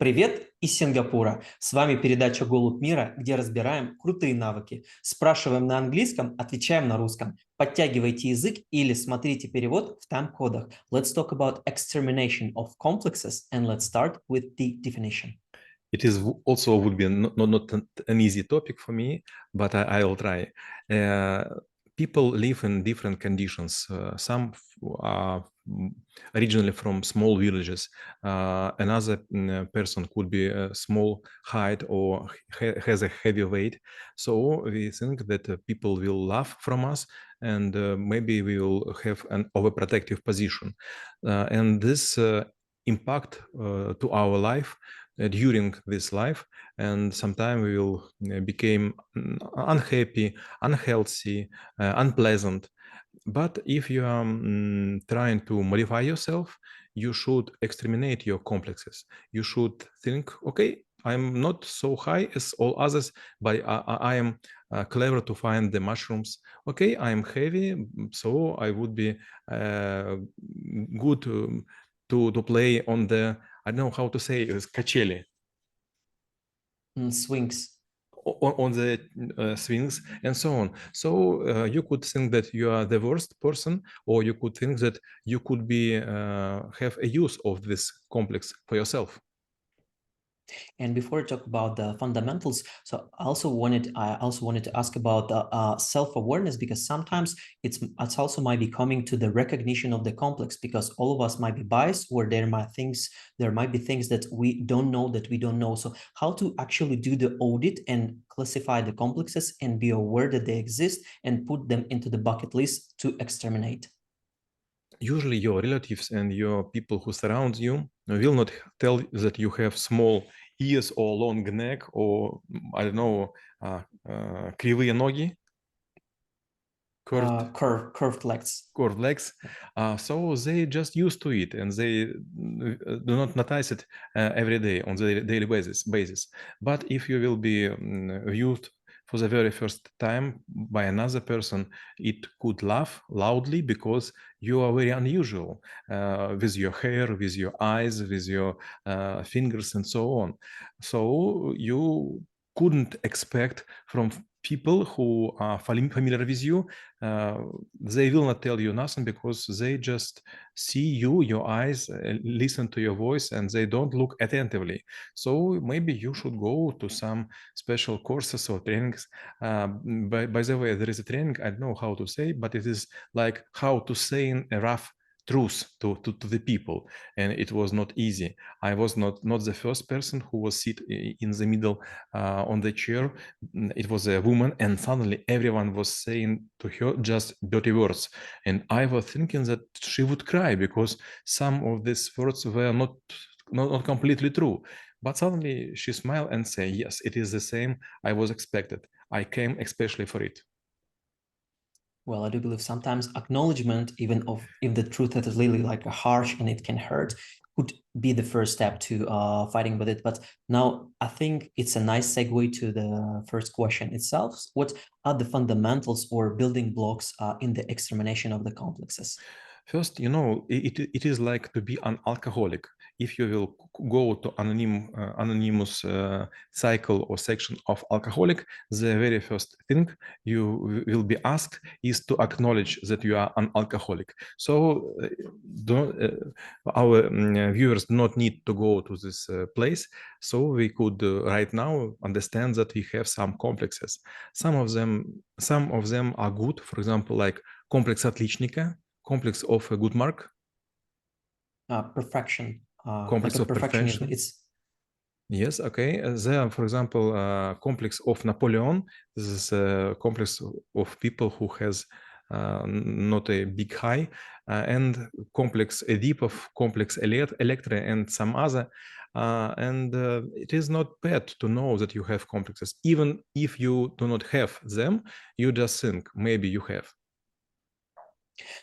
Привет из Сингапура. С вами передача «ГолубьМира», где разбираем крутые навыки. Спрашиваем на английском, отвечаем на русском. Подтягивайте язык или смотрите перевод в тайм-кодах. Let's talk about extermination of complexes and let's start with the definition. It is also would be not an easy topic for me, but I'll try. People live in different conditions. Some are originally from small villages. Another person could be a small height or has a heavy weight. So we think that people will laugh from us and maybe we will have an overprotective position. And this impact to our life during this life, and sometimes we will become unhappy, unhealthy, unpleasant. But if you are trying to modify yourself, you should exterminate your complexes. You should think, okay, I'm not so high as all others, but I am clever to find the mushrooms. Okay, I'm heavy, so I would be good to play on the, I don't know how to say, качели. Swings. On the swings and so on. So you could think that you are the worst person, or you could think that you could be have a use of this complex for yourself. And before I talk about the fundamentals, so I also wanted to ask about the self-awareness, because sometimes it's also might be coming to the recognition of the complex, because all of us might be biased, or there might be things that we don't know. So how to actually do the audit and classify the complexes and be aware that they exist and put them into the bucket list to exterminate. Usually your relatives and your people who surround you will not tell that you have small ears or long neck or, I don't know, кривые ноги, Curved legs. curved legs. So they just used to it and they do not notice it every day on the daily basis. But if you will be viewed for the very first time by another person, it could laugh loudly because you are very unusual with your hair, with your eyes, with your fingers and so on. So you couldn't expect from people who are familiar with you, they will not tell you nothing because they just see you, your eyes, listen to your voice, and they don't look attentively. So maybe you should go to some special courses or trainings. By the way, there is a training, I don't know how to say, but it is like how to say in a rough truth to the people, and it was not easy. I was not the first person who was sit in the middle on the chair. It was a woman, and suddenly everyone was saying to her just dirty words, and I was thinking that she would cry because some of these words were not completely true. But suddenly she smiled and said, yes, it is the same I was expected. I came especially for it. Well, I do believe sometimes acknowledgement, even of if the truth is really like a harsh and it can hurt, could be the first step to fighting with it. But now I think it's a nice segue to the first question itself. What are the fundamentals or building blocks in the extermination of the complexes? First, it is like to be an alcoholic. If you will go to anonymous cycle or section of alcoholic, the very first thing you will be asked is to acknowledge that you are an alcoholic. So our viewers do not need to go to this place. So we could right now understand that we have some complexes. Some of them are good. For example, like комплекс отличника, complex of a good mark. Perfection. Complex Like a of perfectionism. perfection. Yes, okay. There, for example, complex of Napoleon. This is a complex of people who has not a big high, and complex Oedipus, complex Electra, and some other. And it is not bad to know that you have complexes. Even if you do not have them, you just think maybe you have.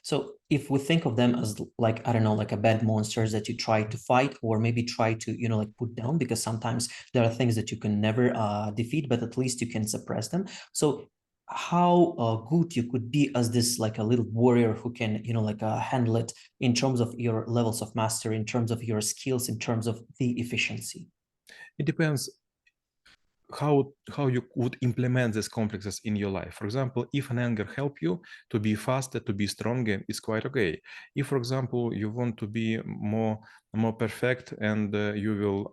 So if we think of them as like, I don't know, like a bad monsters that you try to fight or maybe try to, like put down, because sometimes there are things that you can never defeat, but at least you can suppress them. So how good you could be as this like a little warrior who can, like handle it in terms of your levels of mastery, in terms of your skills, in terms of the efficiency. It depends how you would implement these complexes in your life. For example, if an anger help you to be faster, to be stronger, it's quite okay. If, for example, you want to be more perfect, and you will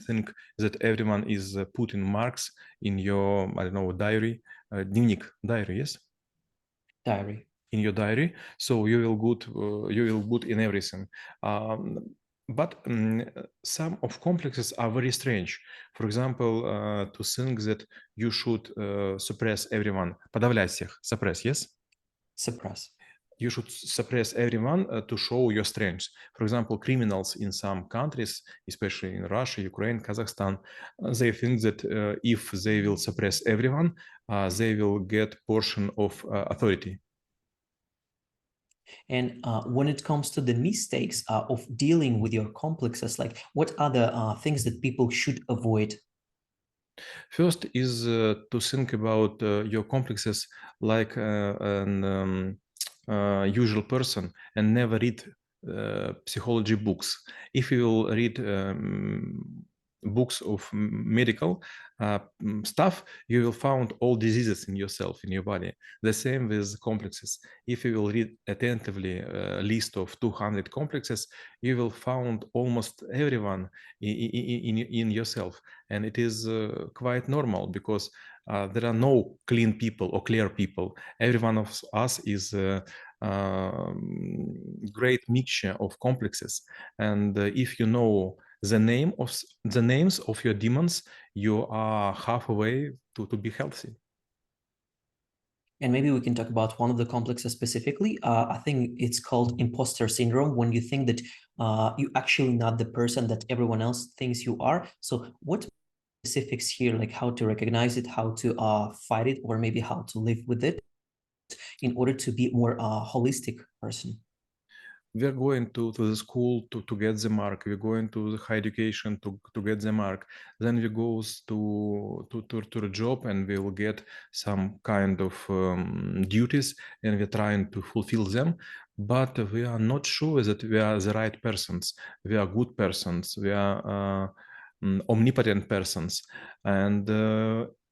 think that everyone is putting marks in your, I don't know, diary, дневник, diary, yes, Diary. in your diary, so you will good in everything. But some of complexes are very strange. For example, to think that you should suppress everyone, подавлять всех, suppress, yes? Suppress. You should suppress everyone to show your strengths. For example, criminals in some countries, especially in Russia, Ukraine, Kazakhstan, they think that if they will suppress everyone, they will get portion of authority. And when it comes to the mistakes of dealing with your complexes, like what are the things that people should avoid? First is to think about your complexes like an usual person, and never read psychology books. If you will read books of medical stuff, you will find all diseases in yourself, in your body. The same with complexes. If you will read attentively a list of 200 complexes, you will find almost everyone in yourself. And it is quite normal, because there are no clean people or clear people. Every one of us is great mixture of complexes. And if you know the names of your demons, you are halfway to be healthy. And maybe we can talk about one of the complexes specifically. I think it's called imposter syndrome, when you think that you're actually not the person that everyone else thinks you are. So what specifics here, like how to recognize it, how to fight it, or maybe how to live with it in order to be more holistic person? We're going to the school to get the mark. We're going to the higher education to get the mark. Then we goes to the job, and we will get some kind of duties, and we're trying to fulfill them. But we are not sure that we are the right persons. We are good persons. We are omnipotent persons. And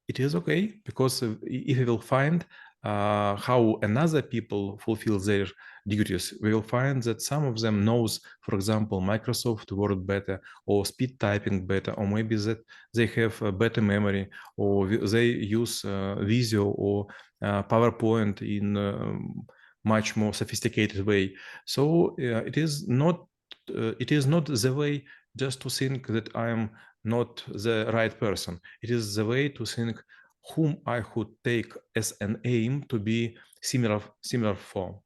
it is okay, because if we will find how another people fulfill their duties, we will find that some of them knows, for example, Microsoft Word better, or speed typing better, or maybe that they have a better memory, or they use Visio or PowerPoint in much more sophisticated way. So it is not the way just to think that I am not the right person. It is the way to think whom I could take as an aim to be similar form.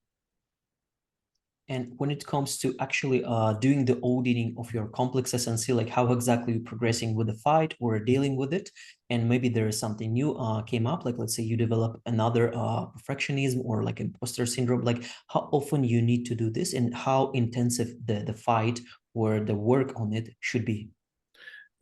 And when it comes to actually doing the auditing of your complexes and see like how exactly you're progressing with the fight or dealing with it, and maybe there is something new came up, like let's say you develop another perfectionism or like imposter syndrome, like how often you need to do this and how intensive the fight or the work on it should be?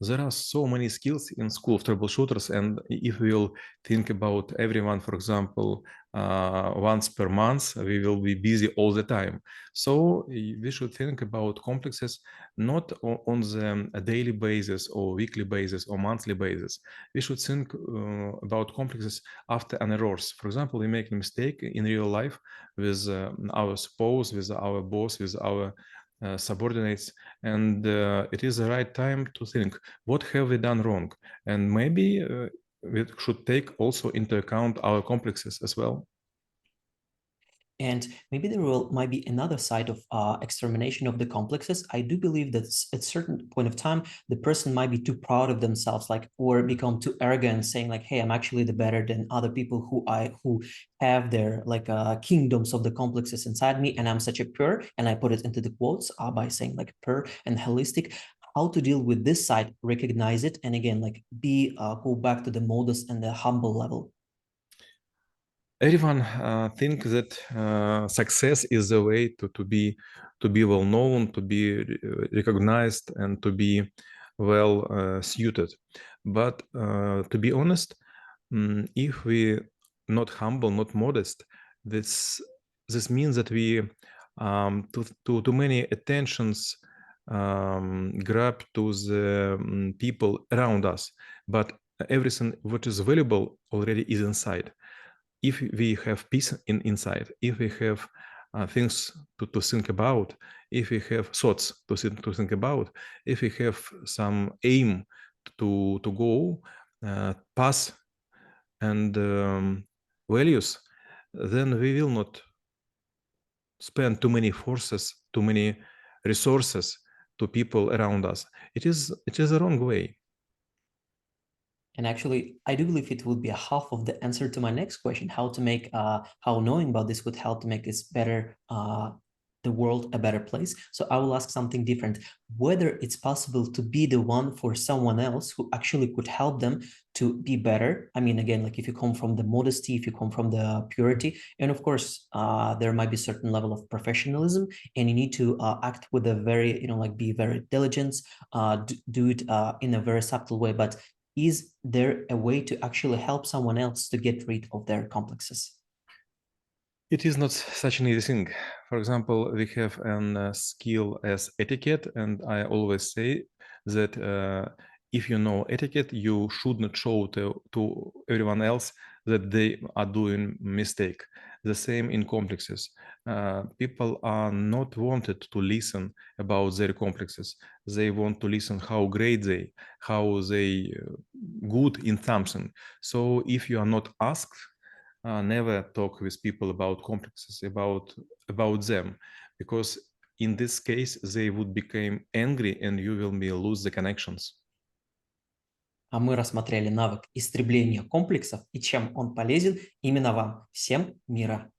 There are so many skills in school of troubleshooters, and if we'll think about everyone, for example, once per month, we will be busy all the time. So we should think about complexes not on the daily basis or weekly basis or monthly basis. We should think about complexes after an errors. For example, we make a mistake in real life with our spouse, with our boss, with our subordinates, and it is the right time to think, what have we done wrong? And maybe we should take also into account our complexes as well. And maybe there might be another side of extermination of the complexes. I do believe that at a certain point of time, the person might be too proud of themselves, like, or become too arrogant, saying like, hey, I'm actually the better than other people who have their like kingdoms of the complexes inside me. And I'm such a pure, and I put it into the quotes by saying like pure and holistic. How to deal with this side, recognize it, and again, like go back to the modest and the humble level. Everyone think that success is the way to be well known, to be recognized, and to be well suited. But to be honest, if we not humble, not modest, this means that we too many attentions grab to the people around us, but everything what is valuable already is inside. If we have peace inside, if we have things to think about, if we have thoughts to think about, if we have some aim to go, path and values, then we will not spend too many forces, too many resources to people around us. It is a wrong way. And actually, I do believe it would be a half of the answer to my next question, how to make, how knowing about this would help to make this better, the world a better place. So I will ask something different, whether it's possible to be the one for someone else who actually could help them to be better. I mean, again, like if you come from the modesty, if you come from the purity, and of course, there might be a certain level of professionalism, and you need to act with a very, like be very diligent, do it in a very subtle way. But is there a way to actually help someone else to get rid of their complexes? It is not such an easy thing. For example, we have a skill as etiquette, and I always say that if you know etiquette, you should not show to everyone else that they are doing mistake. The same in complexes. People are not wanted to listen about their complexes. They want to listen how great how they good in something. So if you are not asked, never talk with people about complexes, about them, because in this case they would become angry and you will lose the connections. А мы рассмотрели навык истребления комплексов и чем он полезен именно вам. Всем мира!